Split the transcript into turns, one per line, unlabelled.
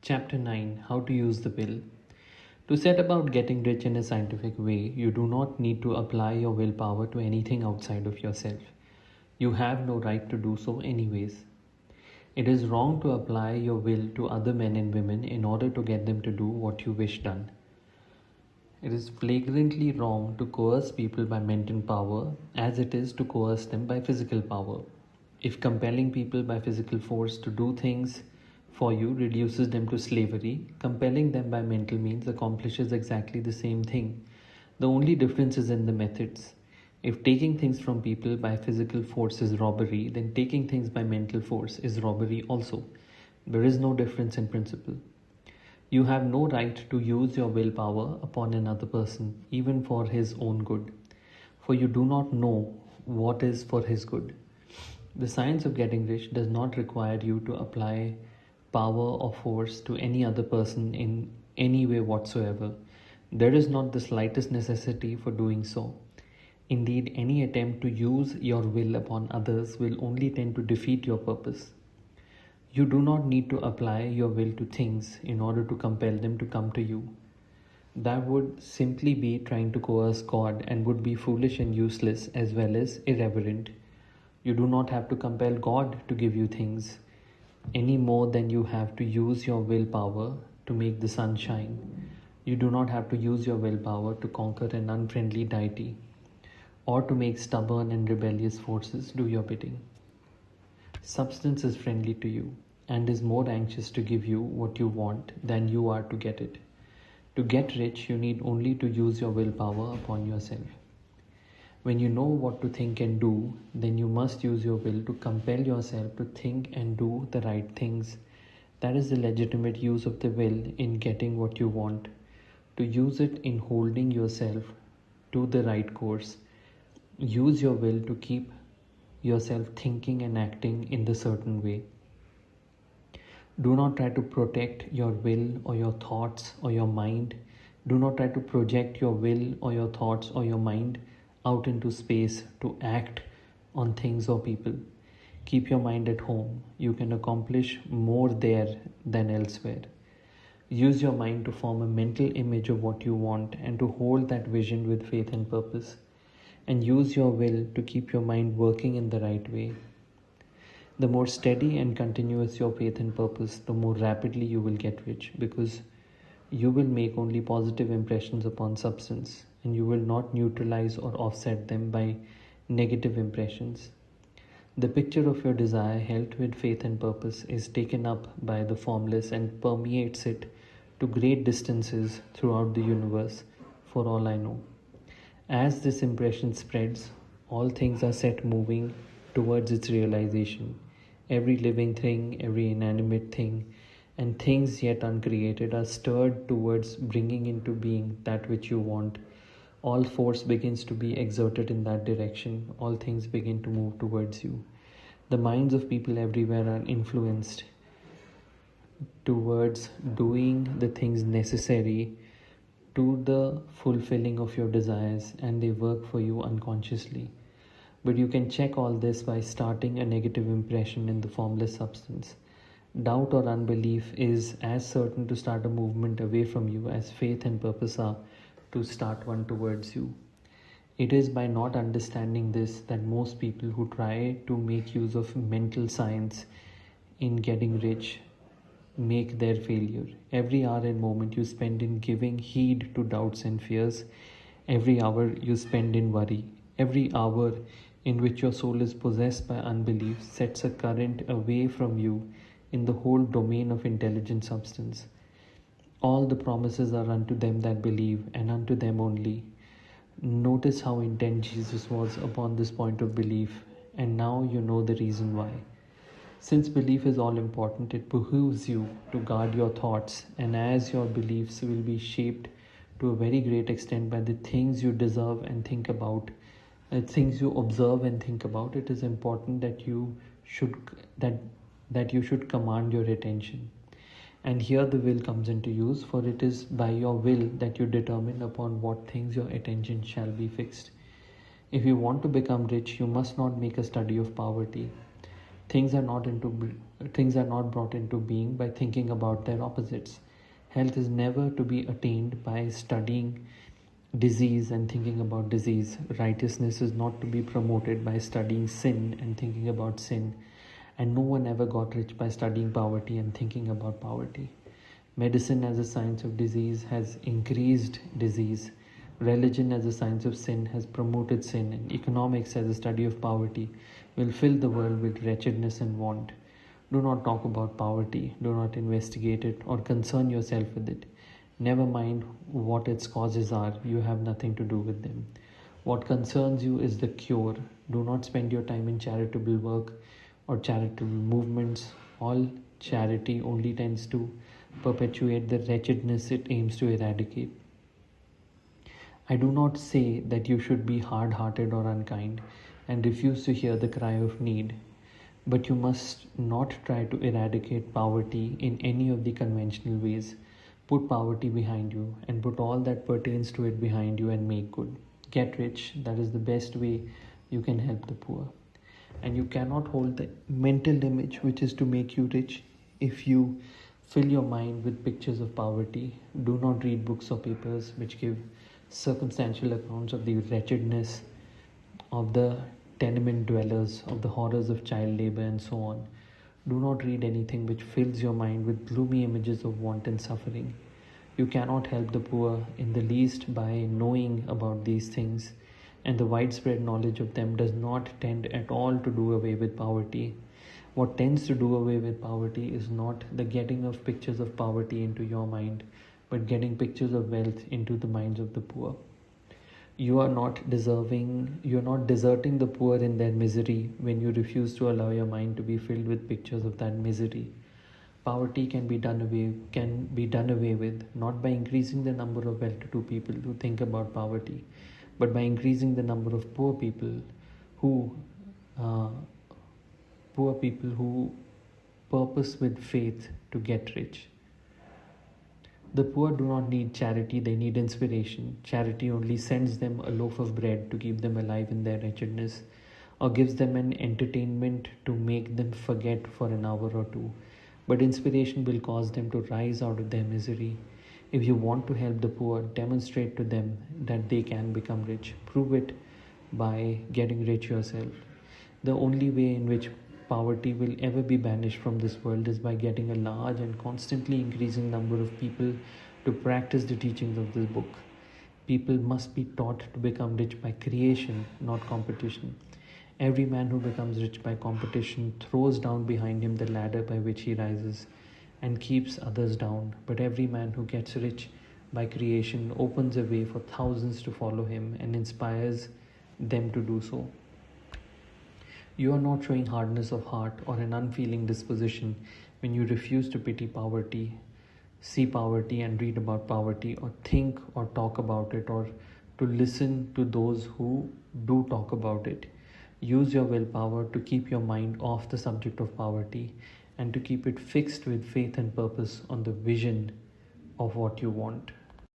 Chapter 9: How to Use the Will. To set about getting rich in a scientific way, you do not need to apply your willpower to anything outside of yourself. You have no right to do so, anyways. It is wrong to apply your will to other men and women in order to get them to do what you wish done. It is flagrantly wrong to coerce people by mental power as it is to coerce them by physical power. If compelling people by physical force to do things for you reduces them to slavery, compelling them by mental means accomplishes exactly the same thing. The only difference is in the methods. If taking things from people by physical force is robbery, then taking things by mental force is robbery also. There is no difference in principle. You have no right to use your willpower upon another person, even for his own good, for you do not know what is for his good. The science of getting rich does not require you to apply power or force to any other person in any way whatsoever. There is not the slightest necessity for doing so. Indeed, any attempt to use your will upon others will only tend to defeat your purpose. You do not need to apply your will to things in order to compel them to come to you. That would simply be trying to coerce God and would be foolish and useless as well as irreverent. You do not have to compel God to give you things any more than you have to use your willpower to make the sun shine. You do not have to use your willpower to conquer an unfriendly deity or to make stubborn and rebellious forces do your bidding. Substance is friendly to you and is more anxious to give you what you want than you are to get it. To get rich, you need only to use your willpower upon yourself. When you know what to think and do, then you must use your will to compel yourself to think and do the right things. That is the legitimate use of the will in getting what you want. To use it in holding yourself to the right course. Use your will to keep yourself thinking and acting in the certain way. Do not try to protect your will or your thoughts or your mind. Do not try to project your will or your thoughts or your mind out into space to act on things or people. Keep your mind at home. You can accomplish more there than elsewhere. Use your mind to form a mental image of what you want and to hold that vision with faith and purpose. And use your will to keep your mind working in the right way. The more steady and continuous your faith and purpose, the more rapidly you will get rich, because you will make only positive impressions upon substance, and you will not neutralize or offset them by negative impressions. The picture of your desire held with faith and purpose is taken up by the formless and permeates it to great distances throughout the universe, for all I know. As this impression spreads, all things are set moving towards its realization. Every living thing, every inanimate thing, and things yet uncreated are stirred towards bringing into being that which you want. All force begins to be exerted in that direction. All things begin to move towards you. The minds of people everywhere are influenced towards doing the things necessary to the fulfilling of your desires, and they work for you unconsciously. But you can check all this by starting a negative impression in the formless substance. Doubt or unbelief is as certain to start a movement away from you as faith and purpose are to start one towards you. It is by not understanding this that most people who try to make use of mental science in getting rich make their failure. Every hour and moment you spend in giving heed to doubts and fears, every hour you spend in worry, every hour in which your soul is possessed by unbelief sets a current away from you in the whole domain of intelligent substance. All the promises are unto them that believe, and unto them only. Notice how intent Jesus was upon this point of belief, and now you know the reason why. Since belief is all important, it behooves you to guard your thoughts, and as your beliefs will be shaped to a very great extent by the things you deserve and think about, things you observe and think about, it is important that you should command your attention. And here the will comes into use, for it is by your will that you determine upon what things your attention shall be fixed. If you want to become rich, you must not make a study of poverty. Things are not things are not brought into being by thinking about their opposites. Health is never to be attained by studying disease and thinking about disease. Righteousness is not to be promoted by studying sin and thinking about sin. And no one ever got rich by studying poverty and thinking about poverty. Medicine as a science of disease has increased disease. Religion as a science of sin has promoted sin, and economics as a study of poverty will fill the world with wretchedness and want. Do not talk about poverty, do not investigate it or concern yourself with it. Never mind what its causes are, you have nothing to do with them. What concerns you is the cure. Do not spend your time in charitable work or charitable movements. All charity only tends to perpetuate the wretchedness it aims to eradicate. I do not say that you should be hard hearted or unkind and refuse to hear the cry of need, but you must not try to eradicate poverty in any of the conventional ways. Put poverty behind you and put all that pertains to it behind you and make good. Get rich, that is the best way you can help the poor. And you cannot hold the mental image which is to make you rich if you fill your mind with pictures of poverty. Do not read books or papers which give circumstantial accounts of the wretchedness of the tenement dwellers, of the horrors of child labor, and so on. Do not read anything which fills your mind with gloomy images of want and suffering. You cannot help the poor in the least by knowing about these things, and the widespread knowledge of them does not tend at all to do away with poverty. What tends to do away with poverty is not the getting of pictures of poverty into your mind, but getting pictures of wealth into the minds of the poor. You are not deserting the poor in their misery when you refuse to allow your mind to be filled with pictures of that misery. Poverty can be done away with, not by increasing the number of well-to-do people who think about poverty, but by increasing the number of poor people who purpose with faith to get rich. The poor do not need charity, they need inspiration. Charity only sends them a loaf of bread to keep them alive in their wretchedness, or gives them an entertainment to make them forget for an hour or two. But inspiration will cause them to rise out of their misery. If you want to help the poor, demonstrate to them that they can become rich. Prove it by getting rich yourself. The only way in which poverty will ever be banished from this world is by getting a large and constantly increasing number of people to practice the teachings of this book. People must be taught to become rich by creation, not competition. Every man who becomes rich by competition throws down behind him the ladder by which he rises and keeps others down. But every man who gets rich by creation opens a way for thousands to follow him and inspires them to do so. You are not showing hardness of heart or an unfeeling disposition when you refuse to pity poverty, see poverty and read about poverty, or think or talk about it, or to listen to those who do talk about it. Use your willpower to keep your mind off the subject of poverty and to keep it fixed with faith and purpose on the vision of what you want.